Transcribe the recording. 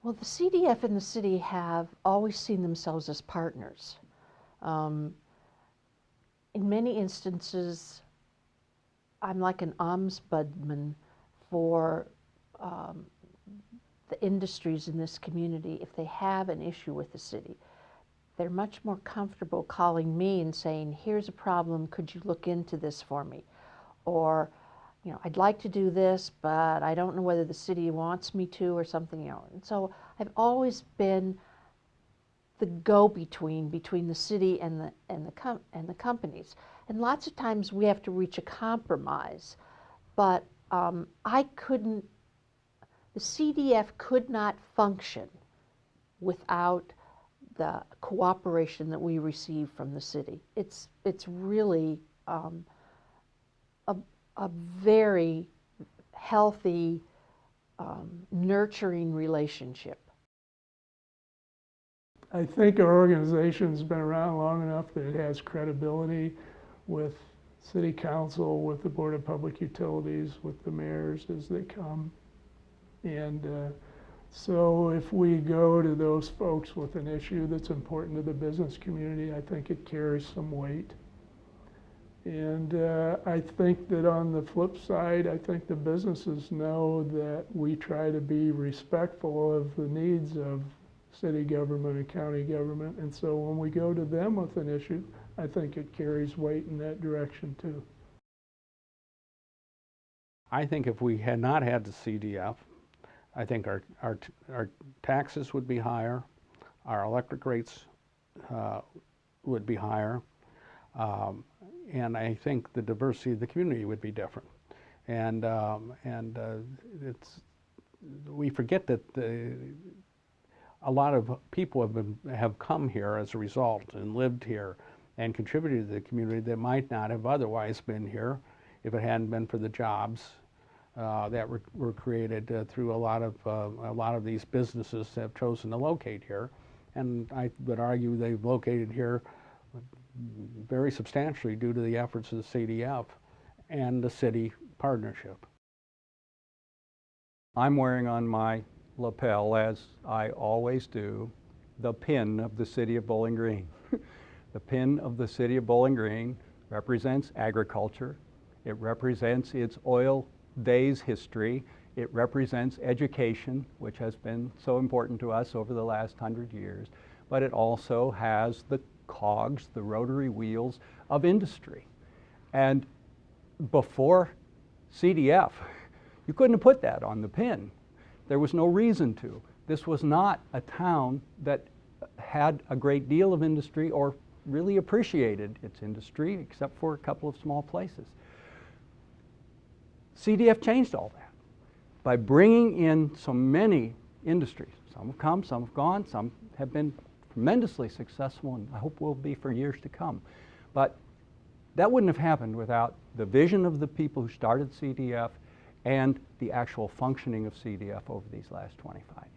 Well, the CDF and the city have always seen themselves as partners. In many instances, I'm like an ombudsman for the industries in this community. If they have an issue with the city, they're much more comfortable calling me and saying, here's a problem, could you look into this for me? Or, you know, I'd like to do this, but I don't know whether the city wants me to or something else. And so I've always been the go-between between the city and the companies. And lots of times we have to reach a compromise, but the CDF could not function without the cooperation that we receive from the city. It's really a very healthy, nurturing relationship. I think our organization's been around long enough that it has credibility with City Council, with the Board of Public Utilities, with the mayors as they come. And so if we go to those folks with an issue that's important to the business community, I think it carries some weight. And I think that on the flip side, I think the businesses know that we try to be respectful of the needs of city government and county government. And so when we go to them with an issue, I think it carries weight in that direction too. I think if we had not had the CDF, I think our taxes would be higher, our electric rates would be higher, and I think the diversity of the community would be different. And we forget that a lot of people have come here as a result and lived here and contributed to the community that might not have otherwise been here if it hadn't been for the jobs that were created through a lot of these businesses that have chosen to locate here. And I would argue they've located here very substantially due to the efforts of the CDF and the city partnership. I'm wearing on my lapel, as I always do, the pin of the City of Bowling Green. The pin of the City of Bowling Green represents agriculture. It represents its oil days history. It represents education, which has been so important to us over the last 100 years. But it also has the cogs, the rotary wheels of industry. And before CDF, you couldn't have put that on the pin. There was no reason to. This was not a town that had a great deal of industry or really appreciated its industry, except for a couple of small places. CDF changed all that by bringing in so many industries. Some have come, some have gone, some have been tremendously successful, and I hope will be for years to come. But that wouldn't have happened without the vision of the people who started CDF and the actual functioning of CDF over these last 25 years.